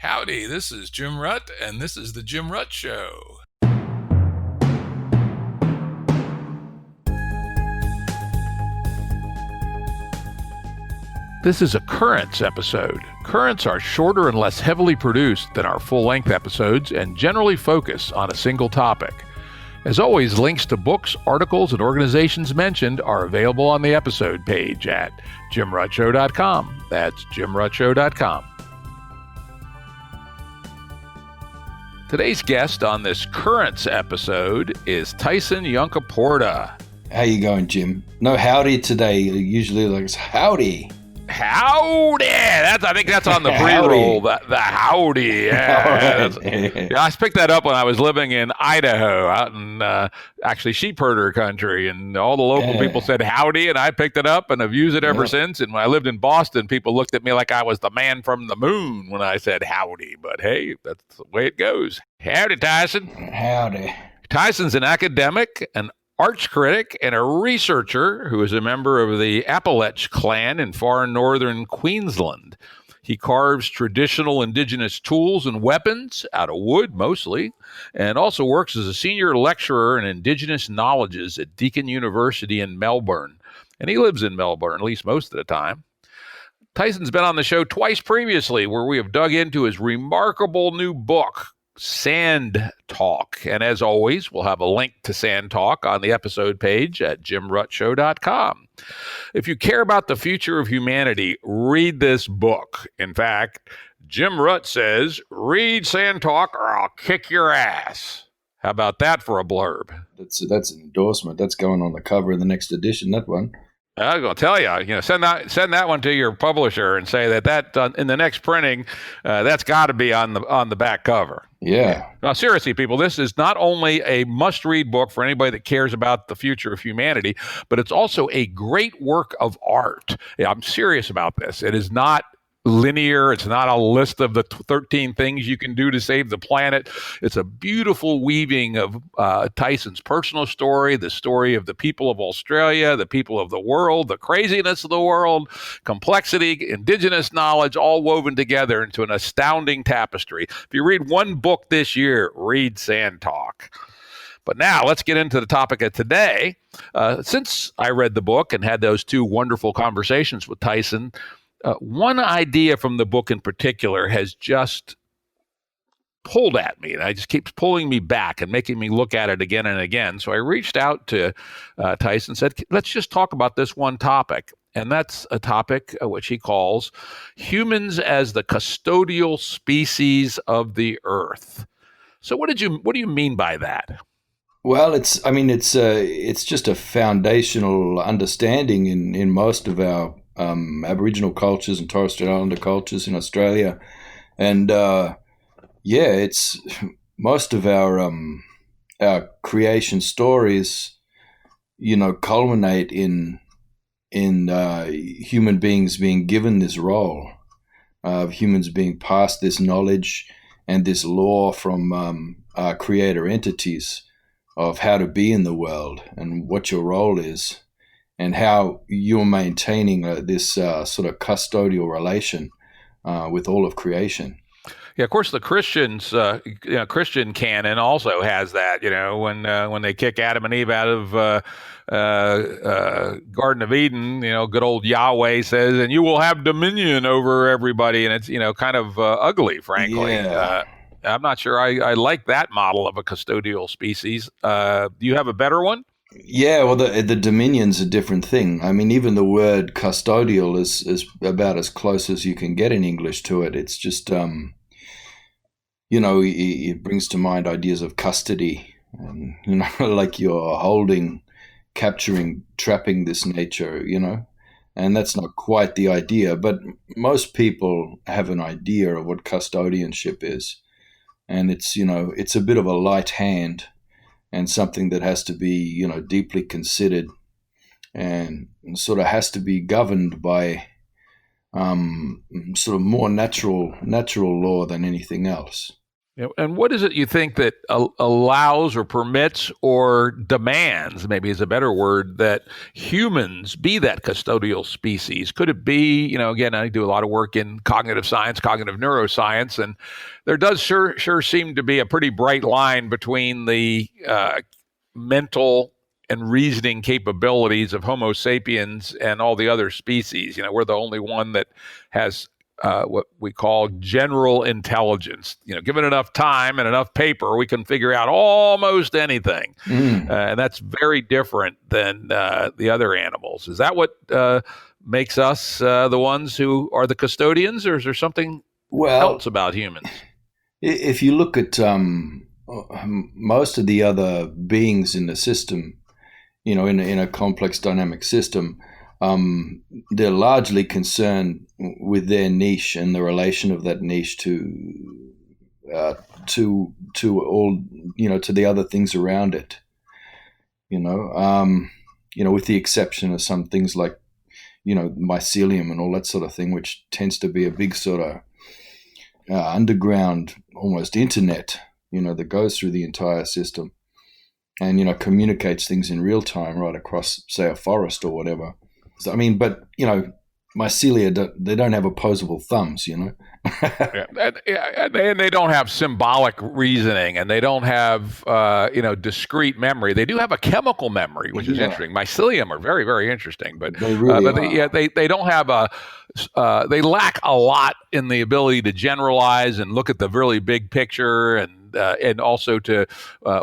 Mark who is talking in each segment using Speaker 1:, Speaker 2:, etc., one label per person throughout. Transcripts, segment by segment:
Speaker 1: Howdy, this is Jim Rutt, and this is The Jim Rutt Show. This is a Currents episode. Currents are shorter and less heavily produced than our full-length episodes and generally focus on a single topic. As always, links to books, articles, and organizations mentioned are available on the episode page at jimruttshow.com. That's jimruttshow.com. Today's guest on this Currents episode is Tyson Yunkaporta.
Speaker 2: How you going, Jim? No howdy today. Usually like it's howdy.
Speaker 1: Howdy! I think that's on the pre-roll. The howdy. Yeah.
Speaker 2: Right.
Speaker 1: I picked that up when I was living in Idaho, out in actually sheep herder country, and all the local people said howdy, and I picked it up and have used it ever since. And when I lived in Boston, people looked at me like I was the man from the moon when I said howdy. But hey, that's the way it goes. Howdy, Tyson.
Speaker 2: Howdy.
Speaker 1: Tyson's an academic, an arts critic, and a researcher who is a member of the Appalach clan in far northern Queensland. He carves traditional indigenous tools and weapons out of wood mostly, and also works as a senior lecturer in indigenous knowledges at Deakin University in Melbourne. And he lives in Melbourne, at least most of the time. Tyson's been on the show twice previously, where we have dug into his remarkable new book, Sand Talk. And as always, we'll have a link to Sand Talk on the episode page at jimruttshow.com. If you care about the future of humanity, read this book. In fact, Jim Rutt says, read Sand Talk or I'll kick your ass. How about that for a blurb?
Speaker 2: That's an endorsement. That's going on the cover of the next edition, that one.
Speaker 1: I was going to tell you, send that one to your publisher and say that in the next printing, that's got to be on the back cover.
Speaker 2: Yeah.
Speaker 1: Now, seriously, people, this is not only a must-read book for anybody that cares about the future of humanity, but it's also a great work of art. Yeah, I'm serious about this. It is not linear. It's not a list of the 13 things you can do to save the planet. It's a beautiful weaving of Tyson's personal story, the story of the people of Australia, the people of the world, the craziness of the world, complexity, indigenous knowledge, all woven together into an astounding tapestry. If you read one book this year, read Sand Talk. But now let's get into the topic of today. Since I read the book and had those two wonderful conversations with Tyson, one idea from the book in particular has just pulled at me, and it just keeps pulling me back and making me look at it again and again. So I reached out to Tyson and said, let's just talk about this one topic. And that's a topic which he calls humans as the custodial species of the earth. So what do you mean by that?
Speaker 2: Well, it's just a foundational understanding in most of our Aboriginal cultures and Torres Strait Islander cultures in Australia, and it's most of our creation stories, culminate in human beings being given this role of humans being passed this knowledge and this law from creator entities of how to be in the world and what your role is, and how you're maintaining this sort of custodial relation with all of creation.
Speaker 1: Yeah, of course, the Christians, Christian canon also has that. When they kick Adam and Eve out of Garden of Eden, good old Yahweh says, "And you will have dominion over everybody," and it's kind of ugly, frankly.
Speaker 2: Yeah.
Speaker 1: I'm not sure I like that model of a custodial species. Do you have a better one?
Speaker 2: Yeah, well, the dominion's a different thing. I mean, even the word custodial is about as close as you can get in English to it. It's just, it brings to mind ideas of custody, and, like you're holding, capturing, trapping this nature, and that's not quite the idea. But most people have an idea of what custodianship is, and it's a bit of a light hand, and something that has to be, deeply considered and sort of has to be governed by sort of more natural law than anything else.
Speaker 1: And what is it you think that allows or permits or demands, maybe is a better word, that humans be that custodial species? Could it be, again, I do a lot of work in cognitive science, cognitive neuroscience, and there does sure seem to be a pretty bright line between the mental and reasoning capabilities of Homo sapiens and all the other species. We're the only one that has what we call general intelligence. Given enough time and enough paper, we can figure out almost anything. And that's very different than the other animals. Is that what makes us the ones who are the custodians, or is there something else about humans?
Speaker 2: If you look at most of the other beings in the system, in a complex dynamic system, they're largely concerned with their niche and the relation of that niche to all, to the other things around it. With the exception of some things like, mycelium and all that sort of thing, which tends to be a big sort of underground, almost internet, that goes through the entire system and, communicates things in real time right across, say, a forest or whatever. So, mycelia, they don't have opposable thumbs,
Speaker 1: And they don't have symbolic reasoning, and they don't have, discrete memory. They do have a chemical memory, which is interesting. Mycelium are very, very interesting, but
Speaker 2: they really
Speaker 1: they don't have they lack a lot in the ability to generalize and look at the really big picture, and also to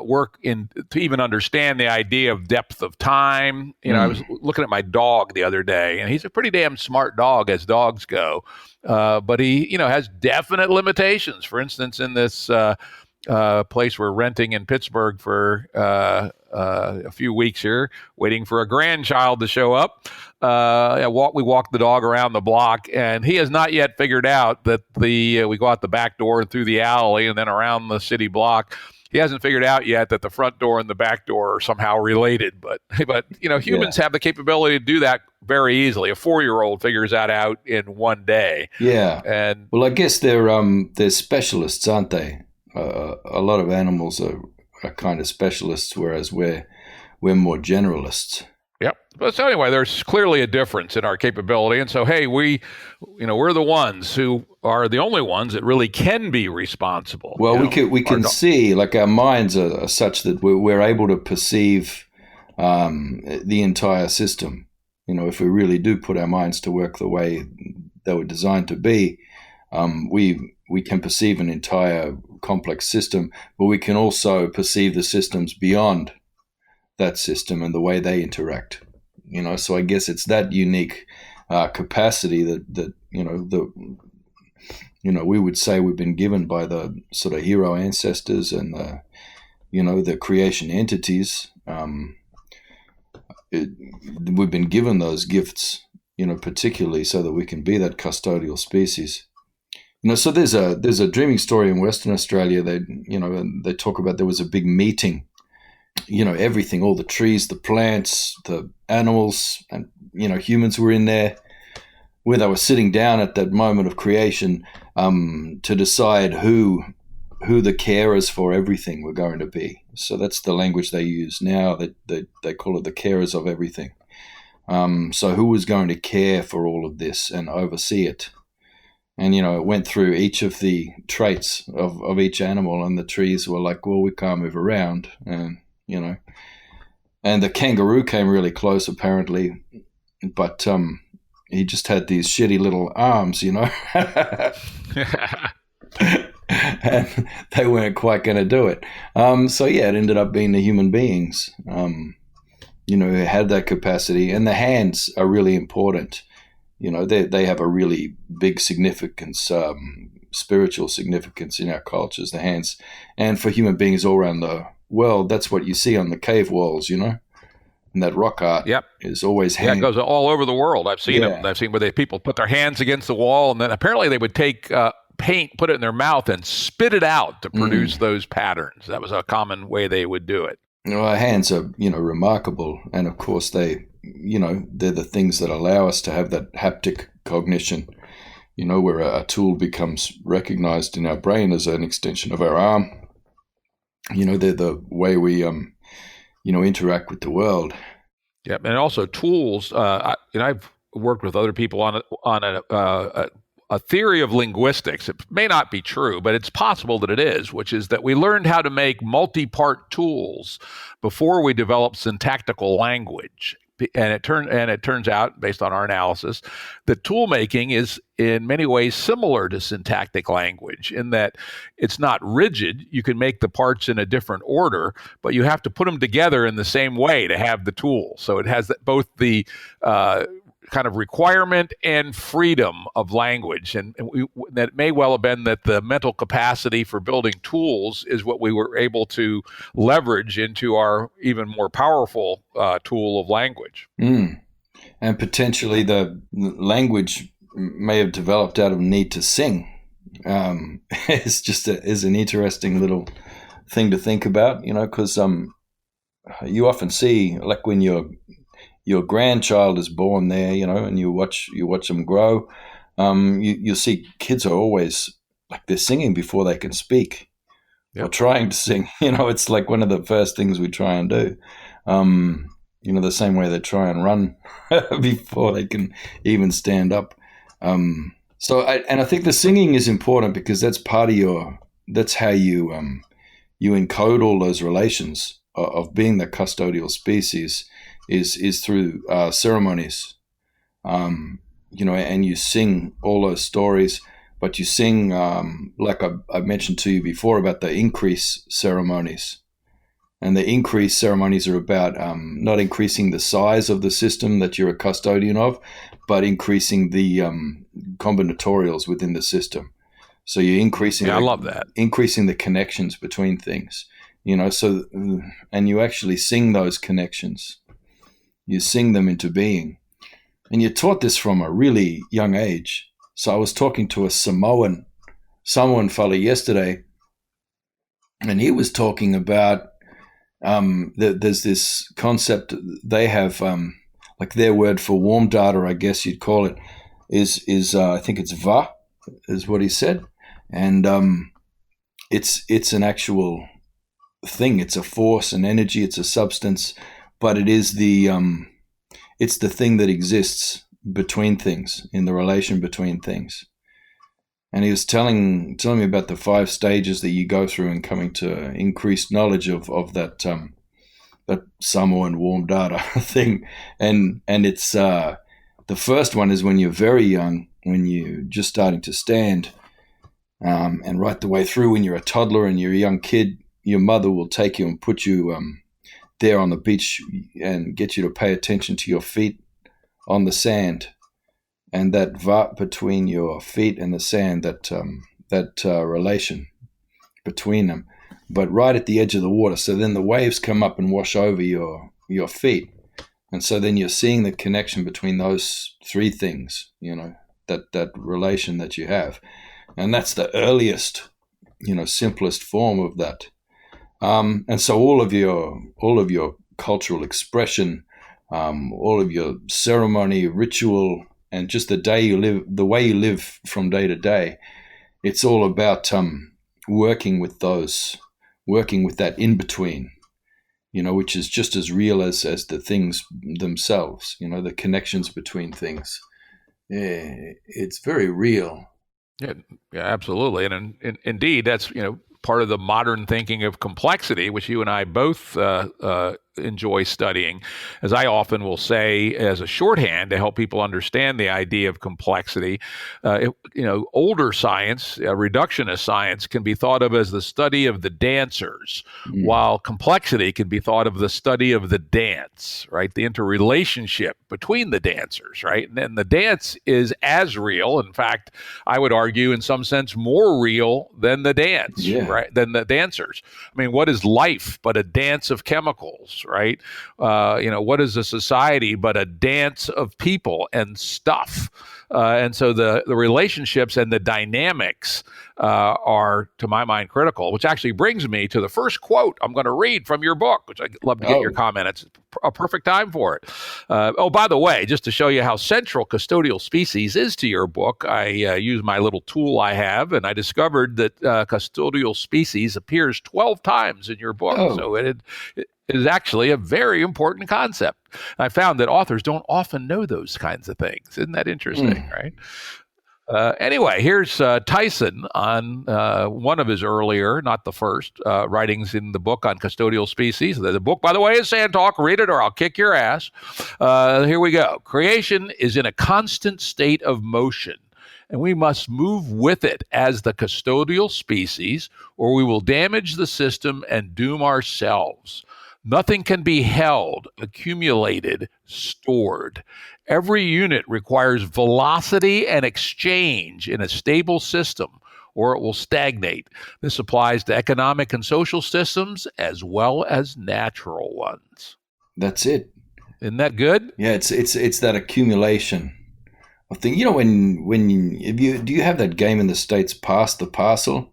Speaker 1: work to even understand the idea of depth of time. I was looking at my dog the other day, and he's a pretty damn smart dog as dogs go, but he has definite limitations. For instance, in this place we're renting in Pittsburgh for a few weeks here, waiting for a grandchild to show up. We walk the dog around the block, and he has not yet figured out that we go out the back door and through the alley and then around the city block. He hasn't figured out yet that the front door and the back door are somehow related. But humans have the capability to do that very easily. A 4-year-old figures that out in one day.
Speaker 2: Yeah.
Speaker 1: And
Speaker 2: I guess they're specialists, aren't they? A lot of animals are kind of specialists, whereas we're more generalists.
Speaker 1: Yep. But so anyway, there's clearly a difference in our capability, and so hey, we're the ones who are the only ones that really can be responsible.
Speaker 2: Well, we can see, like, our minds are such that we're able to perceive the entire system. If we really do put our minds to work the way they were designed to be, we can perceive an entire complex system, but we can also perceive the systems beyond that system and the way they interact. So I guess it's that unique capacity that we would say we've been given by the sort of hero ancestors and the creation entities. We've been given those gifts, particularly so that we can be that custodial species. So there's a dreaming story in Western Australia. They talk about there was a big meeting. Everything, all the trees, the plants, the animals, and humans were in there, where they were sitting down at that moment of creation to decide who the carers for everything were going to be. So that's the language they use now. They call it the carers of everything. So who was going to care for all of this and oversee it? And, it went through each of the traits of each animal, and the trees were like, well, we can't move around. And, and the kangaroo came really close, apparently, but he just had these shitty little arms, and they weren't quite going to do it. It ended up being the human beings, who had that capacity. And the hands are really important. They have a really big significance, spiritual significance in our cultures, the hands. And for human beings all around the world, that's what you see on the cave walls, and that rock art is always hands.
Speaker 1: Yeah, it goes all over the world. I've seen them. I've seen where people put their hands against the wall, and then apparently they would take paint, put it in their mouth, and spit it out to produce those patterns. That was a common way they would do it.
Speaker 2: Our hands are, remarkable. And of course they're the things that allow us to have that haptic cognition, where a tool becomes recognized in our brain as an extension of our arm. They're the way we, interact with the world.
Speaker 1: Yeah, and also tools. I've worked with other people on a theory of linguistics. It may not be true, but it's possible that it is, which is that we learned how to make multi-part tools before we developed syntactical language. And it turns out, based on our analysis, that tool making is in many ways similar to syntactic language in that it's not rigid. You can make the parts in a different order, but you have to put them together in the same way to have the tool. So it has both the kind of requirement and freedom of language. And that may well have been that the mental capacity for building tools is what we were able to leverage into our even more powerful tool of language.
Speaker 2: And potentially the language may have developed out of need to sing. It's just is an interesting little thing to think about, because you often see, like when your grandchild is born there, and you watch them grow. You see kids are always like they're singing before they can speak, or trying to sing. It's like one of the first things we try and do. The same way they try and run before they can even stand up. I think the singing is important because that's part of that's how you encode all those relations of being the custodial species. Is through ceremonies, and you sing all those stories, but you sing, like I mentioned to you before about the increase ceremonies. And the increase ceremonies are about not increasing the size of the system that you're a custodian of, but increasing the combinatorials within the system. So you're increasing.
Speaker 1: I love that.
Speaker 2: Increasing the connections between things, so, and you actually sing those connections. You sing them into being. And you're taught this from a really young age. So I was talking to a Samoan fella yesterday, and he was talking about there's this concept they have, like their word for warm data, I guess you'd call it, is I think it's va, is what he said. And it's an actual thing. It's a force, an energy, it's a substance, but it is it's the thing that exists between things, in the relation between things. And he was telling me about the 5 stages that you go through in coming to increased knowledge of that Samoan warm data thing. And it's the first one is when you're very young, when you're just starting to stand, and right the way through when you're a toddler and you're a young kid, your mother will take you and put you there on the beach and get you to pay attention to your feet on the sand, and that va between your feet and the sand, that relation between them, but right at the edge of the water. So then the waves come up and wash over your feet, and so then you're seeing the connection between those 3 things. That relation that you have, and that's the earliest, simplest form of that. And so all of your cultural expression, all of your ceremony, ritual, and just the way you live from day to day, it's all about working with that in between, which is just as real as the things themselves, the connections between things. Yeah, it's very real.
Speaker 1: Yeah, absolutely. And indeed, that's, part of the modern thinking of complexity, which you and I both enjoy studying. As I often will say as a shorthand to help people understand the idea of complexity, older science, reductionist science, can be thought of as the study of the dancers, while complexity can be thought of the study of the dance, right? The interrelationship between the dancers, right? And the dance is as real, in fact, I would argue in some sense more real than the dance, right? Than the dancers. I mean, what is life but a dance of chemicals? Right? What is a society but a dance of people and stuff? And so the relationships and the dynamics are, to my mind, critical, which actually brings me to the first quote I'm going to read from your book, which I'd love to get your comment. It's a perfect time for it. By the way, just to show you how central custodial species is to your book, I use my little tool I have, and I discovered that custodial species appears 12 times in your book. So it is actually a very important concept. I found that authors don't often know those kinds of things. Isn't that interesting, right? Anyway, here's Tyson on one of his earlier, not the first, writings in the book on custodial species. The book, by the way, is Sand Talk. Read it or I'll kick your ass. Here we go. Creation is in a constant state of motion, and we must move with it as the custodial species, or we will damage the system and doom ourselves. Nothing can be held, accumulated, stored. Every unit requires velocity and exchange in a stable system, or it will stagnate. This applies to economic and social systems as well as natural ones.
Speaker 2: That's it.
Speaker 1: Isn't that good?
Speaker 2: Yeah, it's that accumulation of thing. You know, do you have that game in the States, Pass the Parcel?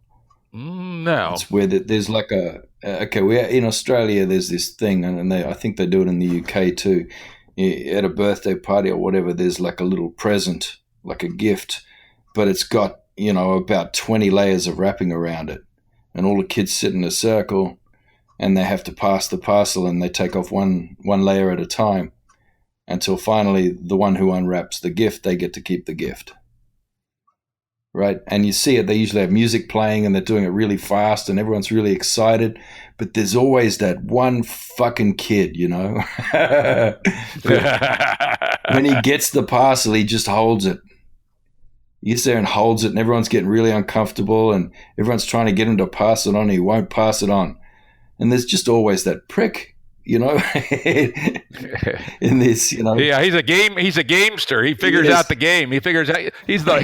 Speaker 1: No.
Speaker 2: It's where there's like we're in Australia. There's this thing, and I think they do it in the UK too. At a birthday party or whatever, there's like a little present, like a gift, but it's got, about 20 layers of wrapping around it, and all the kids sit in a circle, and they have to pass the parcel, and they take off one layer at a time, until finally the one who unwraps the gift, they get to keep the gift. Right? And you see it, they usually have music playing and they're doing it really fast and everyone's really excited. But there's always that one fucking kid, when he gets the parcel, he just holds it. He gets there and holds it and everyone's getting really uncomfortable and everyone's trying to get him to pass it on and he won't pass it on. And there's just always that prick, in this,
Speaker 1: Yeah, he's a gamester. He figures out the game. He's the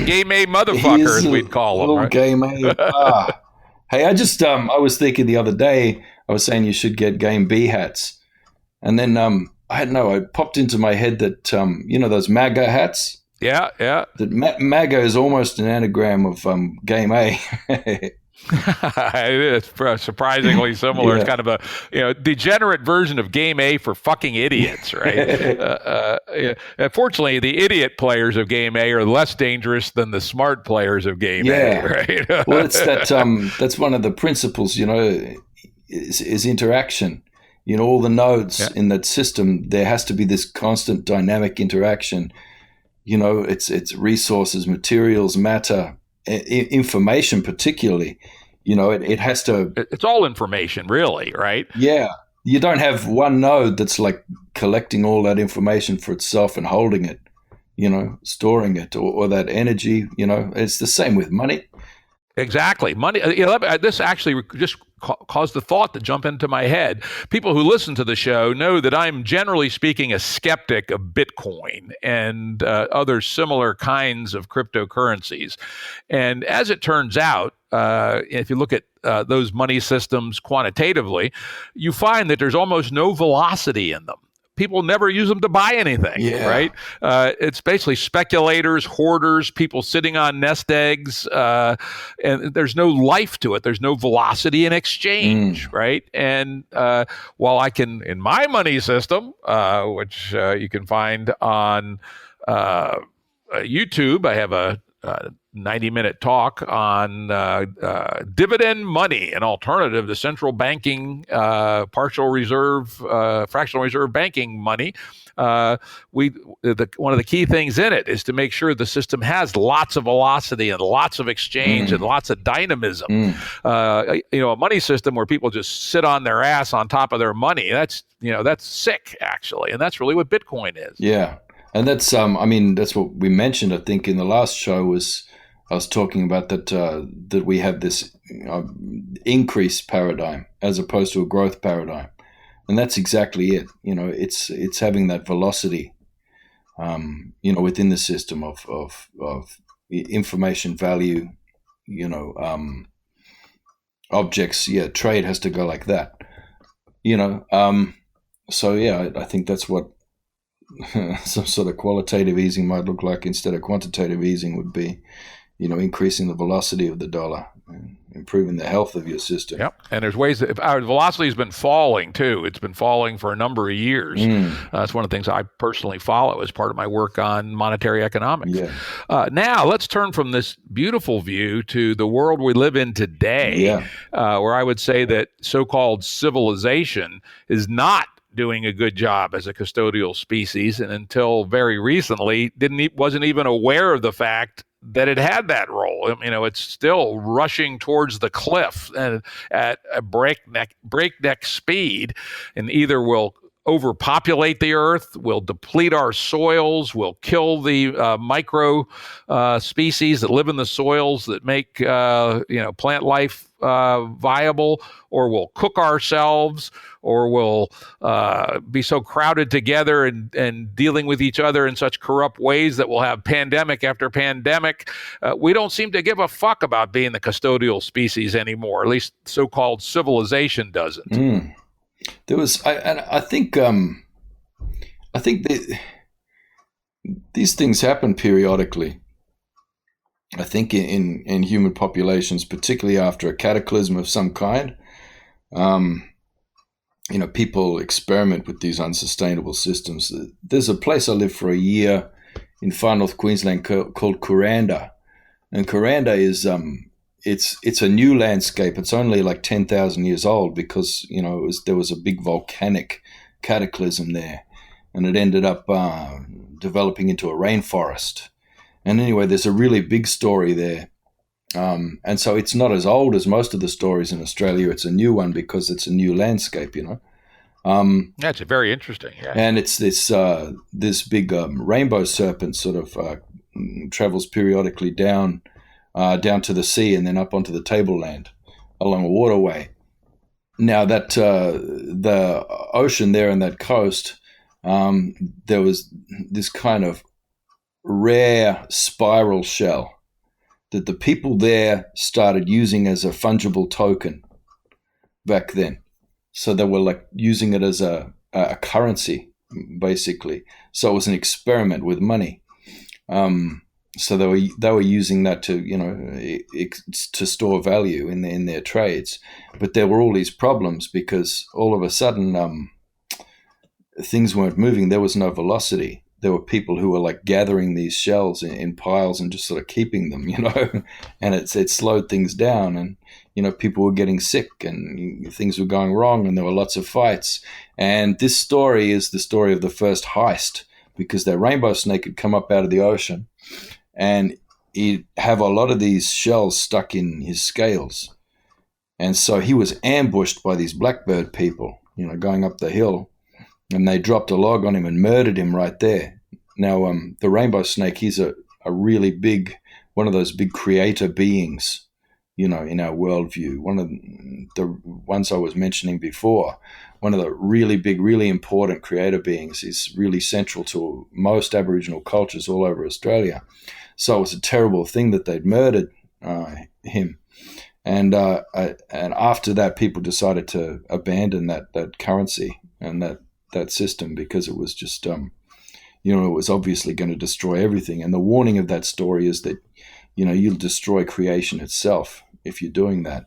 Speaker 1: game A motherfucker, as we'd call him. Right?
Speaker 2: Game A. Hey, I was thinking the other day, I was saying you should get game B hats. And then it popped into my head that, those MAGA hats?
Speaker 1: Yeah.
Speaker 2: That MAGA is almost an anagram of game A.
Speaker 1: It's surprisingly similar. Yeah. It's kind of a degenerate version of game A for fucking idiots, right? Fortunately, the idiot players of game A are less dangerous than the smart players of game A, right?
Speaker 2: Well, it's that's one of the principles, is interaction. All the nodes in that system, there has to be this constant dynamic interaction. It's resources, materials, matter, information particularly. It has to...
Speaker 1: It's all information, really, right?
Speaker 2: Yeah. You don't have one node that's like collecting all that information for itself and holding it, storing it or that energy, It's the same with money.
Speaker 1: Exactly. Money. This actually just caused the thought to jump into my head. People who listen to the show know that I'm generally speaking a skeptic of Bitcoin and other similar kinds of cryptocurrencies. And as it turns out, if you look at those money systems quantitatively, you find that there's almost no velocity in them. People never use them to buy anything, right? It's basically speculators, hoarders, people sitting on nest eggs, and there's no life to it. There's no velocity in exchange, right? And while I can, in my money system, which you can find on YouTube, I have a 90-minute talk on dividend money, an alternative to central banking, partial reserve, fractional reserve banking money. One of the key things in it is to make sure the system has lots of velocity and lots of exchange and lots of dynamism. A money system where people just sit on their ass on top of their money, that's sick, actually. And that's really what Bitcoin is.
Speaker 2: Yeah. And that's, that's what we mentioned, I think, in the last show I was talking about that we have this increase paradigm as opposed to a growth paradigm. And that's exactly it. It's having that velocity, within the system of information value, objects. Yeah. Trade has to go like that, I think that's what some sort of qualitative easing might look like instead of quantitative easing would be, increasing the velocity of the dollar and improving the health of your system.
Speaker 1: Yep. And there's ways that our velocity has been falling too. It's been falling for a number of years. That's one of the things I personally follow as part of my work on monetary economics.
Speaker 2: Yeah.
Speaker 1: Now let's turn from this beautiful view to the world we live in today, where I would say that so-called civilization is not doing a good job as a custodial species, and until very recently wasn't even aware of the fact that it had that role. It's still rushing towards the cliff and at a breakneck speed, and either will overpopulate the earth, will deplete our soils, will kill the micro species that live in the soils that make plant life viable, or will cook ourselves, or will be so crowded together and dealing with each other in such corrupt ways that we'll have pandemic after pandemic. We don't seem to give a fuck about being the custodial species anymore. At least so-called civilization doesn't.
Speaker 2: There was, I think that these things happen periodically. I think in human populations, particularly after a cataclysm of some kind, people experiment with these unsustainable systems. There's a place I lived for a year in far north Queensland called Kuranda, and Kuranda is it's a new landscape. It's only like 10,000 years old because there was a big volcanic cataclysm there, and it ended up developing into a rainforest. And anyway, there's a really big story there. And so it's not as old as most of the stories in Australia. It's a new one because it's a new landscape,
Speaker 1: That's very interesting. Yeah.
Speaker 2: And it's this big rainbow serpent sort of travels periodically down to the sea and then up onto the tableland along a waterway. Now that the ocean there and that coast, there was this kind of rare spiral shell that the people there started using as a fungible token back then. So they were like using it as a currency, basically. So it was an experiment with money. So they were using that to to store value in their trades. But there were all these problems because all of a sudden things weren't moving. There was no velocity. There were people who were like gathering these shells in piles and just sort of keeping them, and it slowed things down, and people were getting sick and things were going wrong, and there were lots of fights. And this story is the story of the first heist, because that rainbow snake had come up out of the ocean, and he'd have a lot of these shells stuck in his scales, and so he was ambushed by these blackbird people, going up the hill. And they dropped a log on him and murdered him right there. Now, the rainbow snake, he's a really big, one of those big creator beings, in our worldview. One of the ones I was mentioning before, one of the really big, really important creator beings. Is really central to most Aboriginal cultures all over Australia. So it was a terrible thing that they'd murdered him. And after that, people decided to abandon that currency and that system, because it was just, it was obviously going to destroy everything. And the warning of that story is that, you'll destroy creation itself if you're doing that,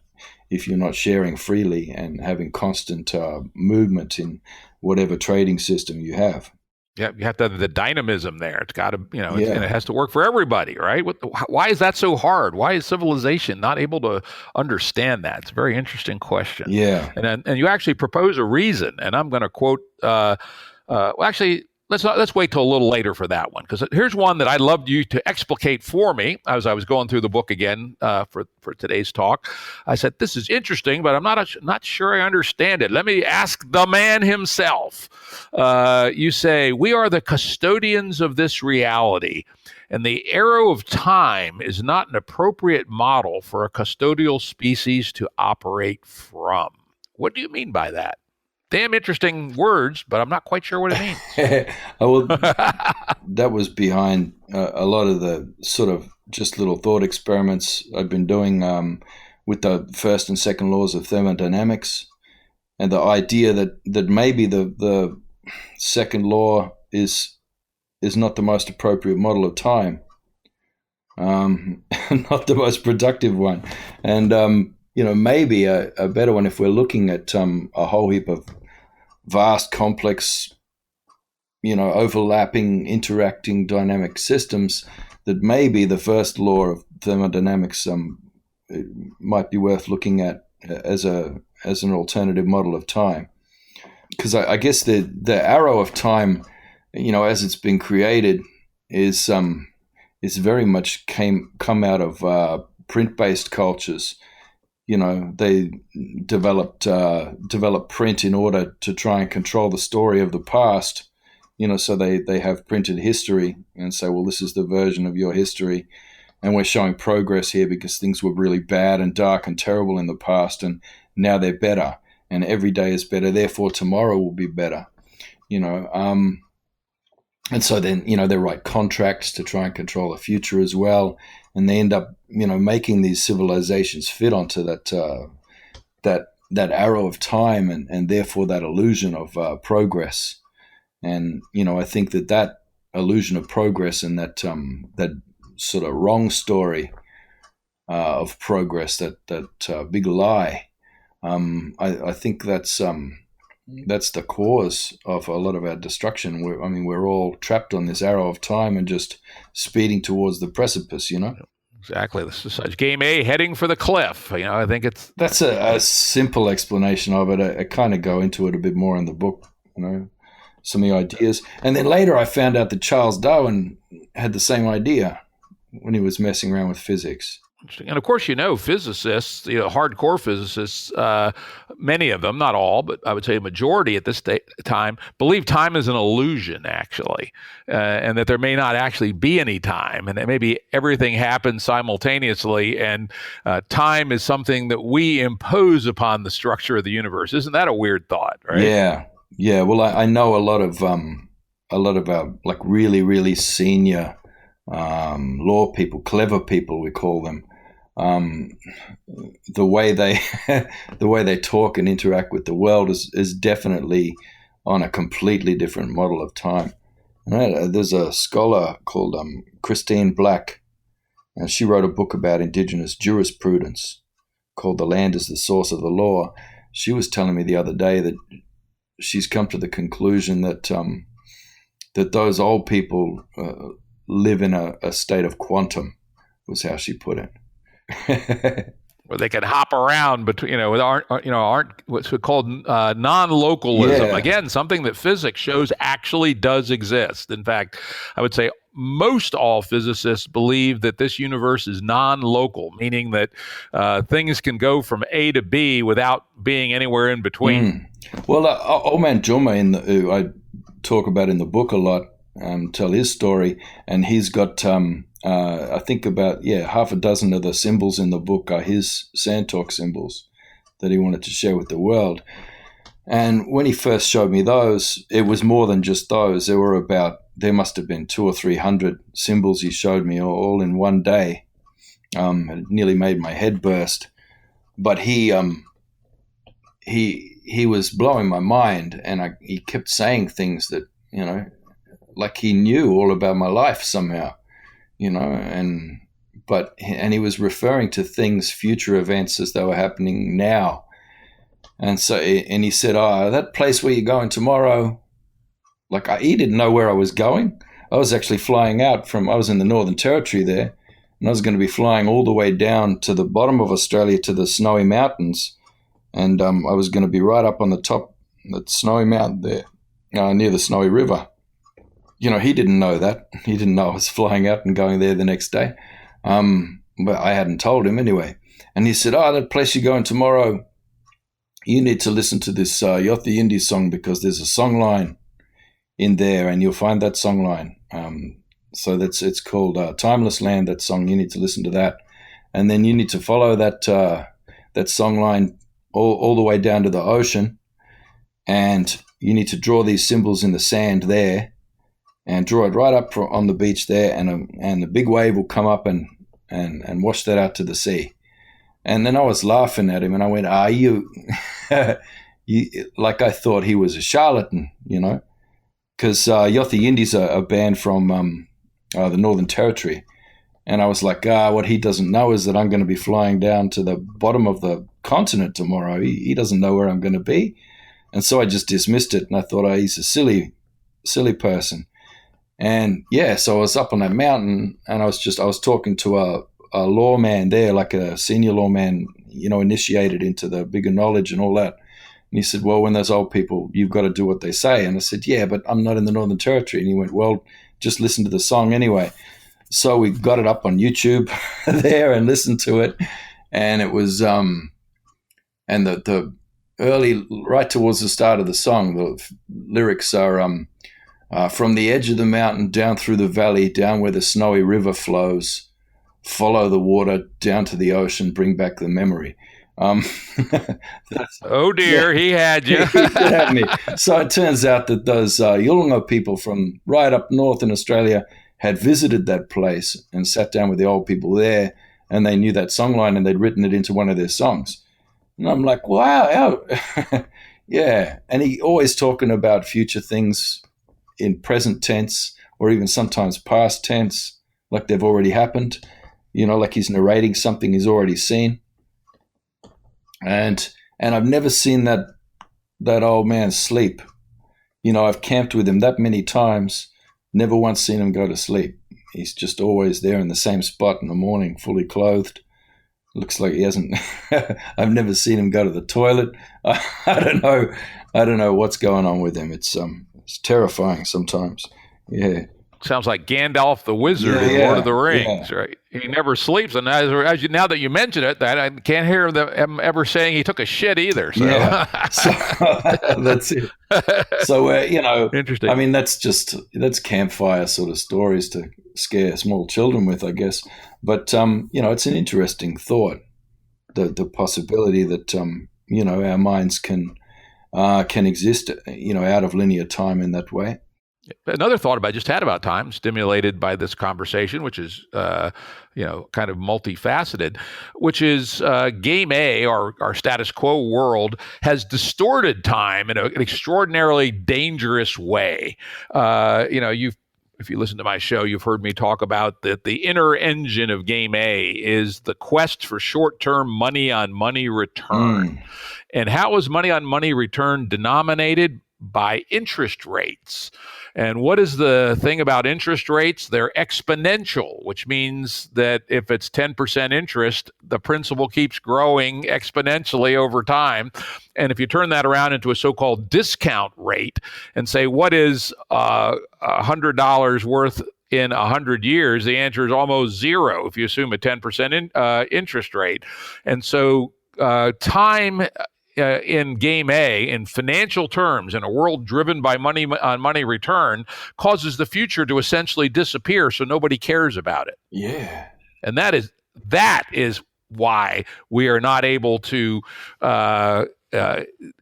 Speaker 2: if you're not sharing freely and having constant movement in whatever trading system you have.
Speaker 1: Yeah, you have to have the dynamism there. It's got to, and it has to work for everybody, right? Why is that so hard? Why is civilization not able to understand that? It's a very interesting question.
Speaker 2: Yeah,
Speaker 1: and you actually propose a reason, and I'm going to quote. Actually, let's wait till a little later for that one, because here's one that I'd love you to explicate for me as I was going through the book again for today's talk. I said, this is interesting, but I'm not sure I understand it. Let me ask the man himself. You say, we are the custodians of this reality, and the arrow of time is not an appropriate model for a custodial species to operate from. What do you mean by that? Damn interesting words, but I'm not quite sure what it means.
Speaker 2: Well, that was behind a lot of the sort of just little thought experiments I've been doing with the first and second laws of thermodynamics, and the idea that maybe the second law is not the most appropriate model of time, not the most productive one, and maybe a better one if we're looking at a whole heap of vast, complex, overlapping, interacting dynamic systems. That maybe the first law of thermodynamics it might be worth looking at as an alternative model of time, because I guess the arrow of time, as it's been created, is very much come out of print-based cultures. They developed print in order to try and control the story of the past. So they have printed history and say, well, this is the version of your history, and we're showing progress here because things were really bad and dark and terrible in the past, and now they're better, and every day is better. Therefore, tomorrow will be better. And so then they write contracts to try and control the future as well, and they end up making these civilizations fit onto that arrow of time, and therefore that illusion of progress. And I think that illusion of progress and that sort of wrong story of progress, that big lie, I think that's the cause of a lot of our destruction. We're all trapped on this arrow of time and just speeding towards the precipice.
Speaker 1: Exactly. This is such game A, heading for the cliff. I think
Speaker 2: that's a simple explanation of it. I kind of go into it a bit more in the book. Some of the ideas. And then later I found out that Charles Darwin had the same idea when he was messing around with physics.
Speaker 1: And of course, physicists, hardcore physicists, many of them, not all, but I would say a majority at this time, believe time is an illusion, actually, and that there may not actually be any time, and that maybe everything happens simultaneously, and time is something that we impose upon the structure of the universe. Isn't that a weird thought, right?
Speaker 2: Yeah. Well, I know a lot of our like really, really senior law people, clever people, we call them. The way they talk and interact with the world is definitely on a completely different model of time. There's a scholar called Christine Black, and she wrote a book about indigenous jurisprudence called "The Land is the Source of the Law." She was telling me the other day that she's come to the conclusion that those old people live in a state of quantum, was how she put it.
Speaker 1: Where they can hop around between, aren't what's called non-localism.
Speaker 2: Yeah.
Speaker 1: Again, something that physics shows actually does exist. In fact, I would say most all physicists believe that this universe is non-local, meaning that things can go from A to B without being anywhere in between.
Speaker 2: Well, old man Juma, who I talk about in the book a lot, tell his story, and he's got I think about half a dozen of the symbols in the book are his sand talk symbols that he wanted to share with the world. And when he first showed me those, it was more than just those. There must have been 200 or 300 symbols he showed me all in one day. It nearly made my head burst. But he was blowing my mind, and he kept saying things that, like he knew all about my life somehow, and he was referring to things, future events, as they were happening now. And he said, that place where you're going tomorrow, he didn't know where I was going. I was actually flying I was in the Northern Territory there, and I was going to be flying all the way down to the bottom of Australia to the Snowy Mountains. And I was going to be right up on the top of that Snowy Mountain there, near the Snowy River. He didn't know that. He didn't know I was flying out and going there the next day. But I hadn't told him anyway. And he said, that place you're going tomorrow, you need to listen to this Yothi Indie song, because there's a song line in there, and you'll find that song line. So it's called Timeless Land, that song. You need to listen to that. And then you need to follow that song line all the way down to the ocean. And you need to draw these symbols in the sand there, and draw it right up on the beach there, and the big wave will come up and wash that out to the sea. And then I was laughing at him, and I went, you like I thought he was a charlatan, because Yothu Yindi's a band from the Northern Territory. And I was like, what he doesn't know is that I'm going to be flying down to the bottom of the continent tomorrow. He doesn't know where I'm going to be. And so I just dismissed it. And I thought, he's a silly person. And yeah, so I was up on that mountain, and I was talking to a lawman there, like a senior lawman, initiated into the bigger knowledge and all that. And he said, well, when there's old people, you've got to do what they say. And I said, yeah, but I'm not in the Northern Territory. And he went, well, just listen to the song anyway. So we got it up on YouTube there and listened to it. And it was, and the early, right towards the start of the song, the lyrics are, from the edge of the mountain, down through the valley, down where the snowy river flows, follow the water down to the ocean, bring back the memory.
Speaker 1: Oh dear, he had you.
Speaker 2: He had me. So it turns out that those Yolngu people from right up north in Australia had visited that place and sat down with the old people there, and they knew that songline, and they'd written it into one of their songs. And I'm like, wow, yeah. And he always talking about future things in present tense, or even sometimes past tense, like they've already happened, like he's narrating something he's already seen. And I've never seen that old man sleep. I've camped with him that many times, never once seen him go to sleep. He's just always there in the same spot in the morning, fully clothed. Looks like he hasn't. I've never seen him go to the toilet. I don't know what's going on with him. It's terrifying sometimes. Yeah.
Speaker 1: Sounds like Gandalf the Wizard in Lord of the Rings, right? He never sleeps, and now that you mention it, that I can't hear him ever saying he took a shit either. So.
Speaker 2: Yeah, so, that's it. So
Speaker 1: interesting.
Speaker 2: I mean, that's campfire sort of stories to scare small children with, I guess. But it's an interesting thought, the possibility that our minds can exist, out of linear time in that way.
Speaker 1: Another thought I just had about time, stimulated by this conversation, which is, kind of multifaceted, which is Game A, our status quo world, has distorted time in an extraordinarily dangerous way. If you listen to my show, you've heard me talk about that the inner engine of Game A is the quest for short-term money-on-money return. And how is money-on-money return denominated? By interest rates. And what is the thing about interest rates? They're exponential, which means that if it's 10% interest, the principal keeps growing exponentially over time. And if you turn that around into a so-called discount rate and say, what is $100 worth in 100 years? The answer is almost zero if you assume a 10% interest rate. And so time in Game A, in financial terms, in a world driven by money on money return, causes the future to essentially disappear, so nobody cares about it.
Speaker 2: Yeah.
Speaker 1: And that is why we are not able to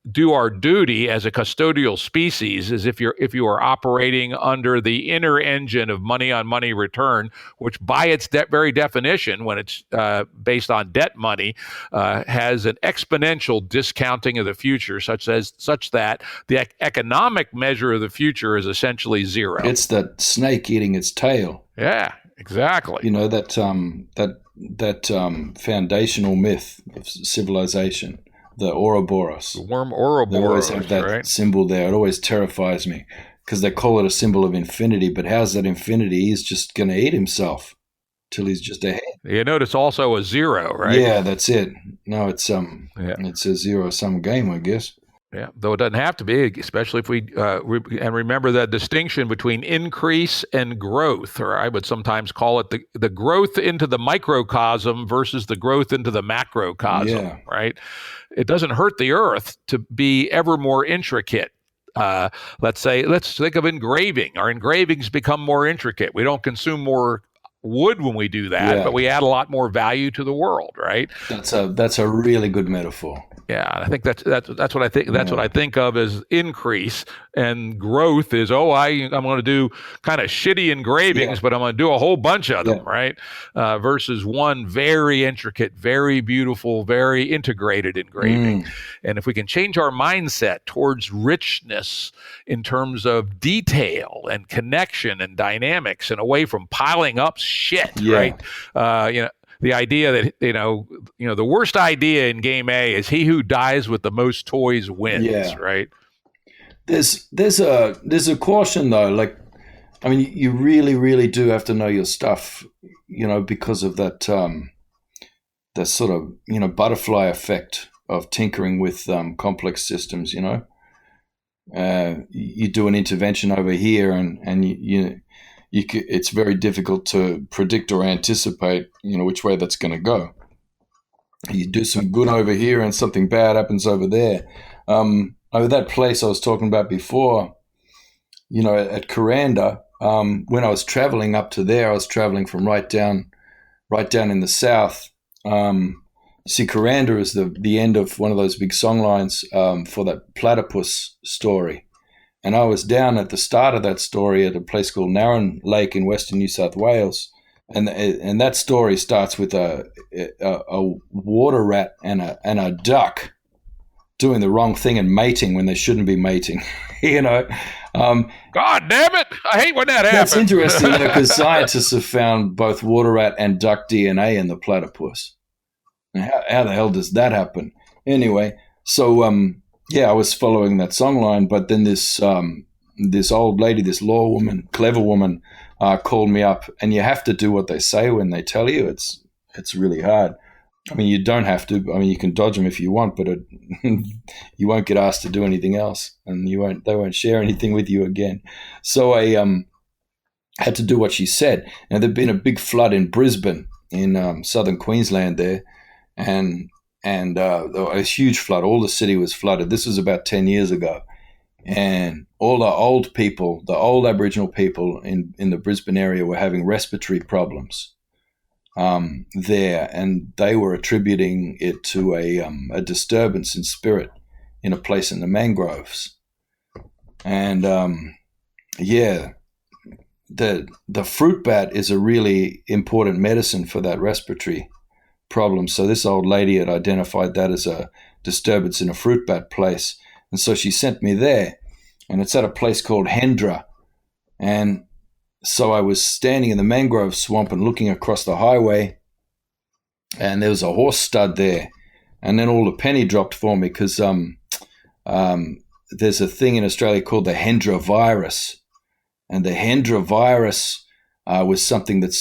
Speaker 1: do our duty as a custodial species, as if you are operating under the inner engine of money on money return, which by its very definition, when it's based on debt money, has an exponential discounting of the future, such that the economic measure of the future is essentially zero.
Speaker 2: It's that snake eating its tail.
Speaker 1: Yeah, exactly.
Speaker 2: That foundational myth of civilization. The Ouroboros.
Speaker 1: The worm Ouroboros,
Speaker 2: they always have that symbol there. It always terrifies me because they call it a symbol of infinity. But how's that infinity? He's just going to eat himself till he's just ahead.
Speaker 1: You notice also a zero, right?
Speaker 2: Yeah, that's it. No, it's it's a zero-sum game, I guess.
Speaker 1: Yeah, though it doesn't have to be, especially if we and remember that distinction between increase and growth, or I would sometimes call it the growth into the microcosm versus the growth into the macrocosm, right? It doesn't hurt the earth to be ever more intricate. Let's think of engraving. Our engravings become more intricate. We don't consume more wood when we do that, but we add a lot more value to the world, right?
Speaker 2: That's a really good metaphor.
Speaker 1: Yeah, I think that's what I think. That's what
Speaker 2: Yeah.
Speaker 1: I think of as increase, and growth is I'm going to do kind of shitty engravings,
Speaker 2: Yeah.
Speaker 1: but I'm going to do a whole bunch of them,
Speaker 2: Yeah.
Speaker 1: right? Versus one very intricate, very beautiful, very integrated engraving.
Speaker 2: Mm.
Speaker 1: And if we can change our mindset towards richness in terms of detail and connection and dynamics, and away from piling up shit,
Speaker 2: Yeah.
Speaker 1: right? The idea that the worst idea in game A is he who dies with the most toys wins,
Speaker 2: Yeah.
Speaker 1: right?
Speaker 2: There's a caution though. Like, I mean, you really, really do have to know your stuff, because of that sort of butterfly effect of tinkering with complex systems. You do an intervention over here, and it's very difficult to predict or anticipate, which way that's going to go. You do some good over here, and something bad happens over there. Over that place I was talking about before, at Kuranda, when I was traveling up to there, I was traveling from right down in the south. You see, Kuranda is the end of one of those big song lines for that platypus story. And I was down at the start of that story at a place called Narran Lake in western New South Wales. And that story starts with a water rat and a duck doing the wrong thing and mating when they shouldn't be mating.
Speaker 1: God damn it! I hate when that happens.
Speaker 2: That's interesting because scientists have found both water rat and duck DNA in the platypus. How the hell does that happen? Anyway, so I was following that song line, but then this old lady, this law woman, clever woman, called me up, and you have to do what they say when they tell you. It's really hard. I mean, you don't have to. I mean, you can dodge them if you want, but you won't get asked to do anything else, and they won't share anything with you again. So I had to do what she said. Now, there'd been a big flood in Brisbane, in southern Queensland there, and a huge flood. All the city was flooded. This was about 10 years ago. And all the old people, the old Aboriginal people in the Brisbane area were having respiratory problems there. And they were attributing it to a disturbance in spirit in a place in the mangroves. And the fruit bat is a really important medicine for that respiratory problem. So this old lady had identified that as a disturbance in a fruit bat place. And so she sent me there, and it's at a place called Hendra. And so I was standing in the mangrove swamp and looking across the highway, and there was a horse stud there. And then all the penny dropped for me because there's a thing in Australia called the Hendra virus. And the Hendra virus was something that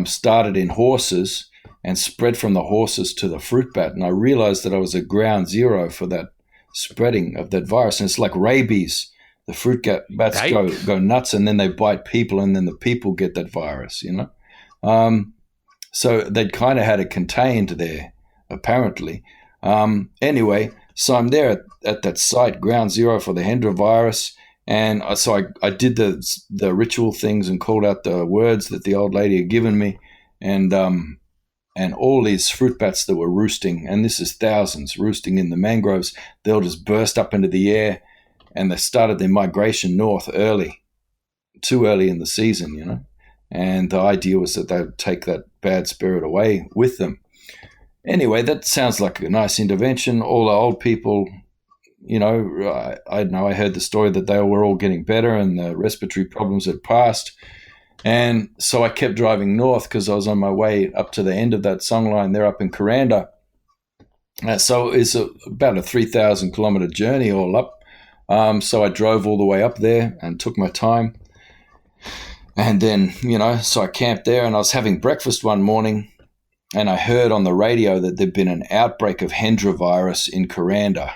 Speaker 2: started in horses and spread from the horses to the fruit bat. And I realized that I was at ground zero for that spreading of that virus. And it's like rabies. The fruit bats go nuts, and then they bite people, and then the people get that virus, So they'd kind of had it contained there, apparently. Anyway, so I'm there at that site, ground zero for the Hendra virus. And so I did the ritual things and called out the words that the old lady had given me. And all these fruit bats that were roosting, and this is thousands roosting in the mangroves, they'll just burst up into the air, and they started their migration north too early in the season, And the idea was that they would take that bad spirit away with them. Anyway, that sounds like a nice intervention. All the old people, I heard the story that they were all getting better and the respiratory problems had passed. And so I kept driving north because I was on my way up to the end of that song line there up in Kuranda. So it's about a 3,000 kilometer journey all up. So I drove all the way up there and took my time. And then, so I camped there, and I was having breakfast one morning, and I heard on the radio that there'd been an outbreak of Hendra virus in Kuranda,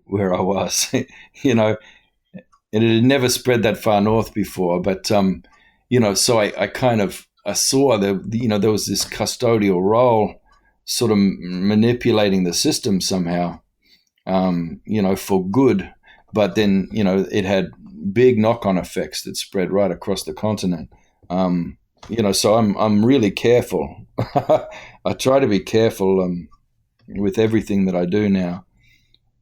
Speaker 2: where I was, and it had never spread that far north before. But, so I saw that, there was this custodial role sort of manipulating the system somehow, for good. But then, it had big knock-on effects that spread right across the continent. So I'm really careful. I try to be careful with everything that I do now.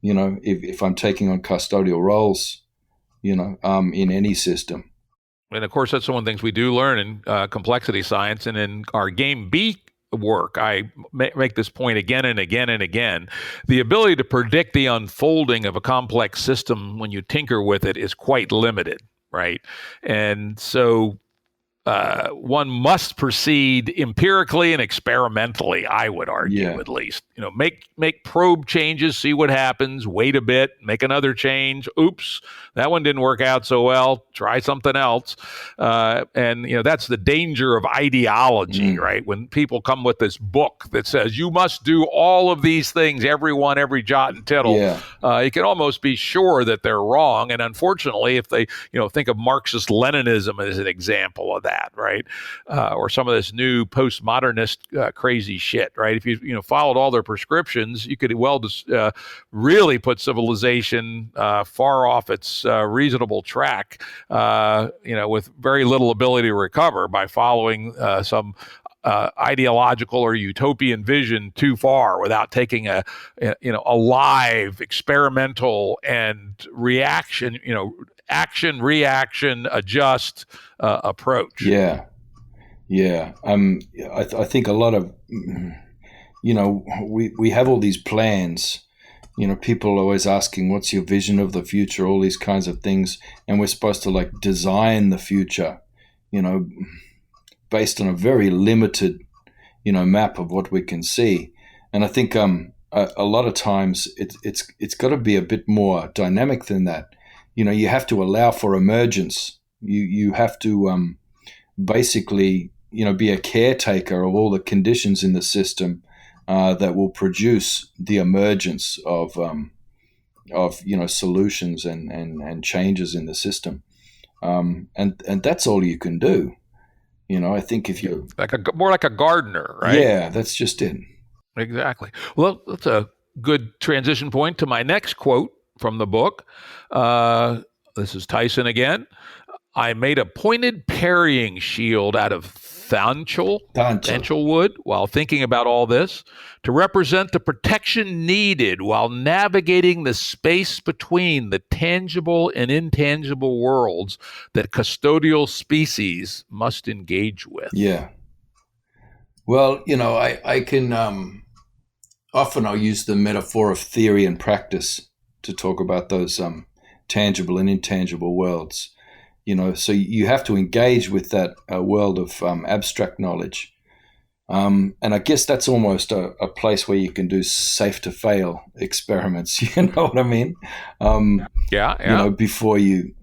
Speaker 2: If I'm taking on custodial roles, in any system.
Speaker 1: And of course, that's one of the things we do learn in complexity science and in our game B work. I make this point again and again and again. The ability to predict the unfolding of a complex system when you tinker with it is quite limited, right? And so one must proceed empirically and experimentally, I would argue, at least. Make probe changes, see what happens, wait a bit, make another change. Oops, that one didn't work out so well. Try something else. And that's the danger of ideology, right? When people come with this book that says you must do all of these things, everyone, every jot and tittle, you can almost be sure that they're wrong. And unfortunately, if they, think of Marxist-Leninism as an example of that, right? Or some of this new postmodernist crazy shit, right? If you followed all their prescriptions, you could really put civilization far off its reasonable track, with very little ability to recover by following some ideological or utopian vision too far without taking a live, experimental, and action, reaction, adjust approach.
Speaker 2: Yeah. I think a lot of, we have all these plans. People are always asking, what's your vision of the future? All these kinds of things. And we're supposed to design the future, based on a very limited, map of what we can see. And I think a lot of times it's got to be a bit more dynamic than that. You have to allow for emergence. You have to basically, be a caretaker of all the conditions in the system that will produce the emergence of solutions and changes in the system. And that's all you can do. I think if you're
Speaker 1: more like a gardener, right?
Speaker 2: Yeah, that's just it.
Speaker 1: Exactly. Well, that's a good transition point to my next quote from the book. This is Tyson again. I made a pointed parrying shield out of thanchal wood while thinking about all this to represent the protection needed while navigating the space between the tangible and intangible worlds that custodial species must engage with.
Speaker 2: Yeah. Well, I can often I'll use the metaphor of theory and practice to talk about those tangible and intangible worlds. So you have to engage with that world of abstract knowledge. And I guess that's almost a place where you can do safe to fail experiments. You know what I mean? Before you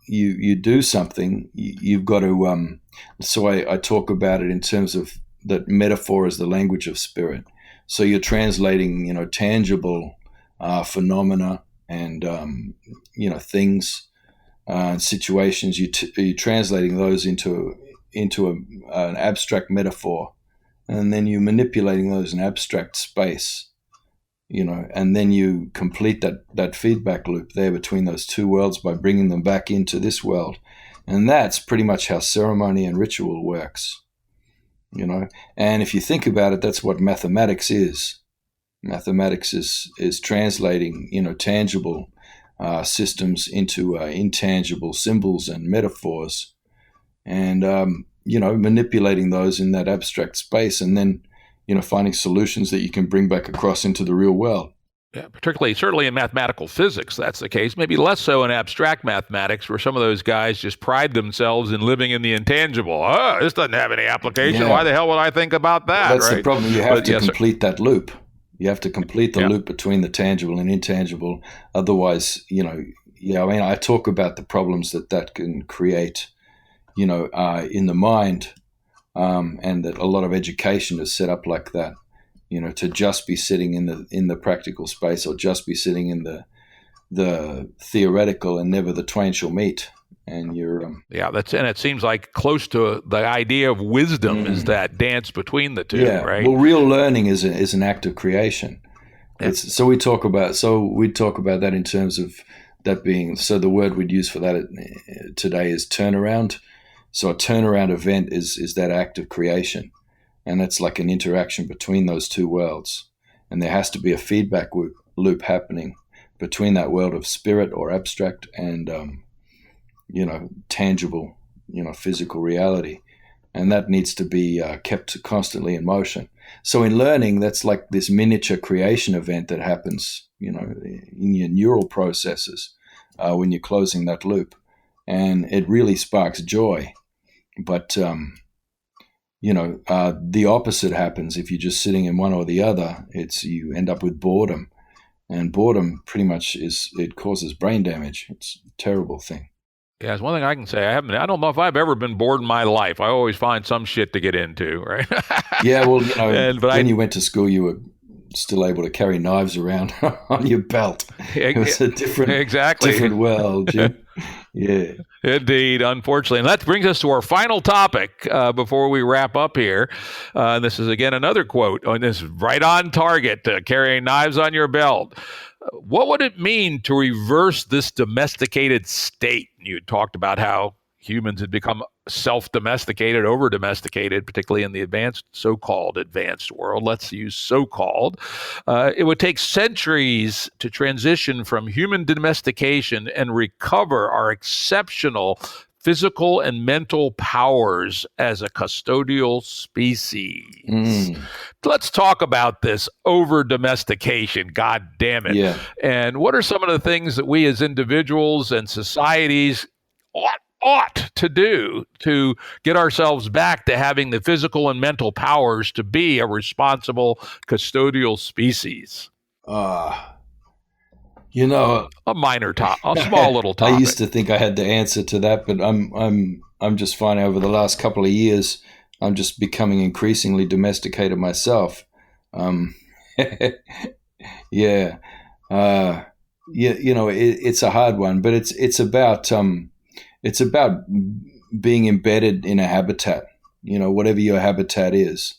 Speaker 2: do something, you've got to. So I talk about it in terms of that metaphor is the language of spirit. So you're translating, tangible phenomena and things. Situations, you're translating those into an abstract metaphor, and then you're manipulating those in abstract space, and then you complete that feedback loop there between those two worlds by bringing them back into this world. And that's pretty much how ceremony and ritual works, and if you think about it, that's what mathematics is. Mathematics is translating, tangible systems into intangible symbols and metaphors, and manipulating those in that abstract space, and then finding solutions that you can bring back across into the real world.
Speaker 1: Yeah, certainly in mathematical physics, that's the case. Maybe less so in abstract mathematics, where some of those guys just pride themselves in living in the intangible. Oh, this doesn't have any application. Yeah. Why the hell would I think about that?
Speaker 2: That's right? The problem. You have to complete that loop. You have to complete the loop between the tangible and intangible. Otherwise, I talk about the problems that can create, in the mind, and that a lot of education is set up like that, to just be sitting in the practical space, or just be sitting in the theoretical, and never the twain shall meet. And you're and
Speaker 1: it seems like close to the idea of wisdom is that dance between the two, right?
Speaker 2: Well, real learning is an act of creation. Yeah. So we talk about that in terms of that being. So the word we'd use for that today is turnaround. So a turnaround event is that act of creation, and it's like an interaction between those two worlds. and there has to be a feedback loop happening between that world of spirit or abstract and tangible, physical reality, and that needs to be kept constantly in motion. So in learning, that's like this miniature creation event that happens, in your neural processes when you're closing that loop, and it really sparks joy. But the opposite happens if you're just sitting in one or the other. You end up with boredom, and boredom pretty much it causes brain damage. It's a terrible thing.
Speaker 1: Yeah, it's one thing I can say. I don't know if I've ever been bored in my life. I always find some shit to get into, right?
Speaker 2: Yeah, well, when you went to school, you were still able to carry knives around on your belt. It was a different world, Jim. Yeah.
Speaker 1: Indeed, unfortunately. And that brings us to our final topic before we wrap up here. This is, again, another quote. This is right on target, carrying knives on your belt. What would it mean to reverse this domesticated state? You talked about how humans had become self-domesticated, over-domesticated, particularly in the so-called advanced world. Let's use so-called. It would take centuries to transition from human domestication and recover our exceptional physical and mental powers as a custodial species. Let's talk about this over-domestication. God damn it.
Speaker 2: Yeah.
Speaker 1: And what are some of the things that we as individuals and societies ought to do to get ourselves back to having the physical and mental powers to be a responsible custodial species? A small little topic.
Speaker 2: I used to think I had the answer to that, but I'm just finding over the last couple of years, I'm just becoming increasingly domesticated myself. Yeah. It's a hard one, but it's about being embedded in a habitat, whatever your habitat is,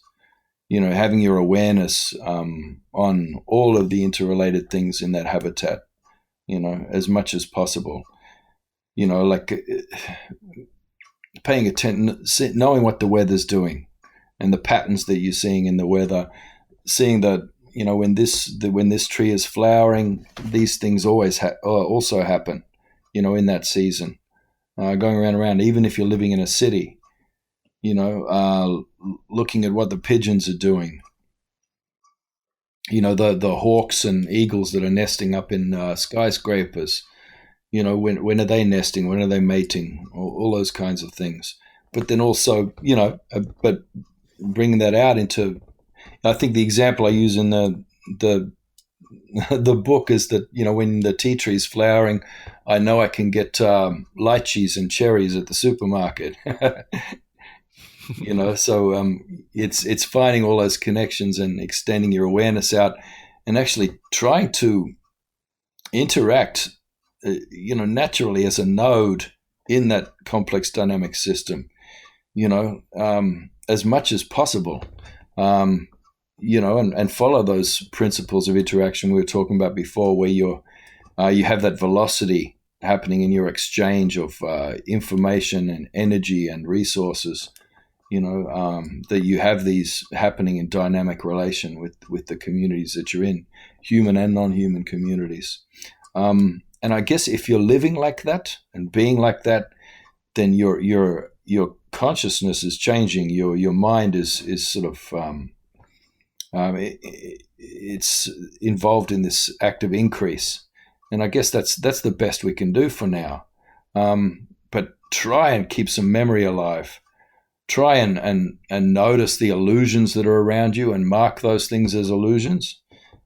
Speaker 2: having your awareness on all of the interrelated things in that habitat, as much as possible, like paying attention, knowing what the weather's doing and the patterns that you're seeing in the weather, seeing that, when this tree is flowering, these things always also happen, in that season. Going around, even if you're living in a city, looking at what the pigeons are doing, the hawks and eagles that are nesting up in skyscrapers, when are they nesting, when are they mating, all those kinds of things. But then also, but bringing that out into, I think the example I use in the book is that, when the tea tree is flowering, I know I can get lychees and cherries at the supermarket. So it's finding all those connections and extending your awareness out and actually trying to interact, naturally as a node in that complex dynamic system, as much as possible. And follow those principles of interaction we were talking about before, where you have that velocity happening in your exchange of information and energy and resources, that you have these happening in dynamic relation with the communities that you're in, human and non-human communities. And I guess if you're living like that and being like that, then your consciousness is changing. Your mind is sort of it's involved in this active increase, and I guess that's the best we can do for now. But try and keep some memory alive. Try and notice the illusions that are around you and mark those things as illusions,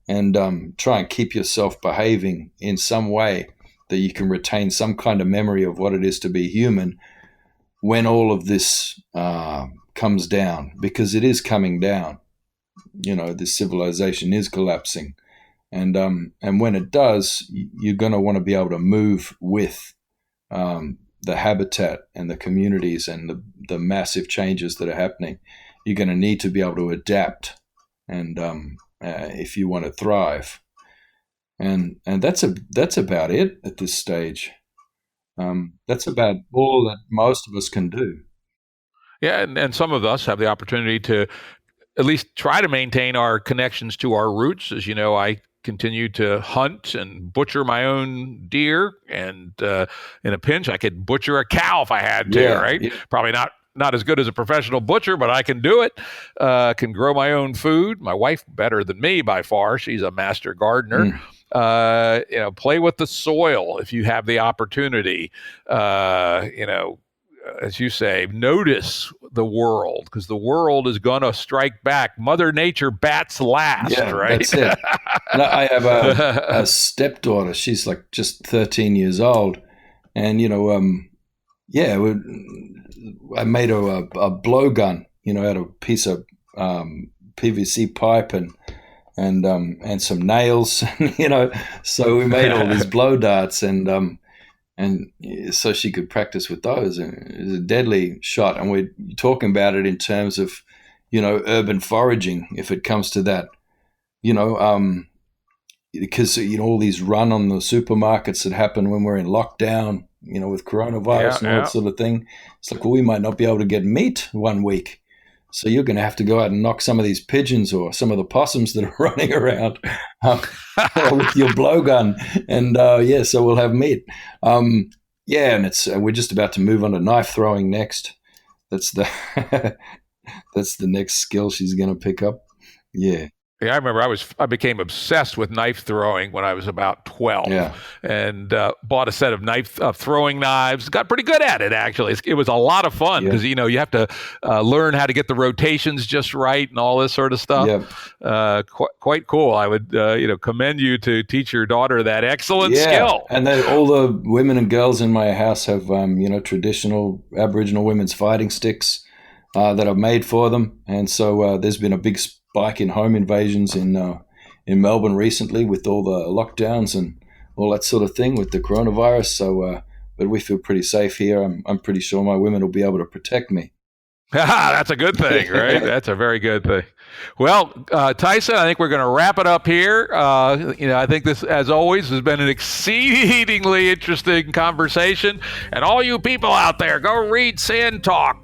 Speaker 2: and try and keep yourself behaving in some way that you can retain some kind of memory of what it is to be human when all of this comes down, because it is coming down. This civilization is collapsing, and when it does, you're going to want to be able to move with the habitat and the communities and the massive changes that are happening. You're going to need to be able to adapt, and if you want to thrive, and that's about it at this stage. That's about all that most of us can do.
Speaker 1: Yeah, and some of us have the opportunity to at least try to maintain our connections to our roots. As you know, I continue to hunt and butcher my own deer, and in a pinch, I could butcher a cow if I had to. Right? Yeah. Probably not as good as a professional butcher, but I can do it. Can grow my own food. My wife better than me by far. She's a master gardener. Play with the soil if you have the opportunity. As you say, notice the world, because the world is going to strike back. Mother Nature bats last, right? That's it.
Speaker 2: I have a stepdaughter. She's like just 13 years old. And, I made her a blowgun, out of a piece of PVC pipe and some nails, so we made all these blow darts and so she could practice with those. And it was a deadly shot. And we're talking about it in terms of, urban foraging, if it comes to that, because, all these run on the supermarkets that happen when we're in lockdown, with coronavirus and all that sort of thing. It's like, well, we might not be able to get meat one week. So you're going to have to go out and knock some of these pigeons or some of the possums that are running around with your blowgun. And so we'll have meat. And we're just about to move on to knife throwing next. That's the next skill she's going to pick up. Yeah.
Speaker 1: Yeah, I remember I became obsessed with knife throwing when I was about 12, and bought a set of throwing knives. Got pretty good at it, actually. It was a lot of fun because you have to learn how to get the rotations just right and all this sort of stuff. Quite cool. I would commend you to teach your daughter that excellent skill.
Speaker 2: And all the women and girls in my house have traditional Aboriginal women's fighting sticks that I've made for them, and so there's been a big spike in home invasions in Melbourne recently with all the lockdowns and all that sort of thing with the coronavirus. So, but we feel pretty safe here. I'm pretty sure my women will be able to protect me.
Speaker 1: That's a good thing, right? That's a very good thing. Well, Tyson, I think we're going to wrap it up here. I think this, as always, has been an exceedingly interesting conversation. And all you people out there, go read Sand Talk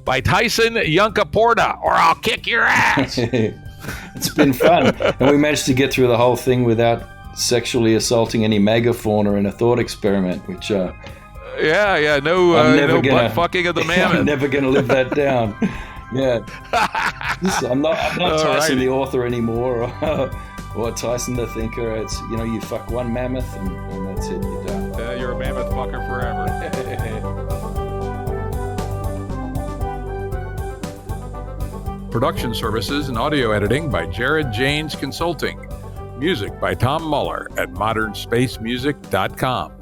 Speaker 1: by Tyson Yunkaporta, or I'll kick your ass.
Speaker 2: It's been fun. And we managed to get through the whole thing without sexually assaulting any megafauna in a thought experiment, which... no butt fucking of the mammoth. I'm never going to live that down. Yeah. I'm not Tyson the author anymore, or Tyson the thinker. It's, you fuck one mammoth and that's it. You're done.
Speaker 1: You're a mammoth fucker forever. Production services and audio editing by Jared Janes Consulting. Music by Tom Muller at modernspacemusic.com.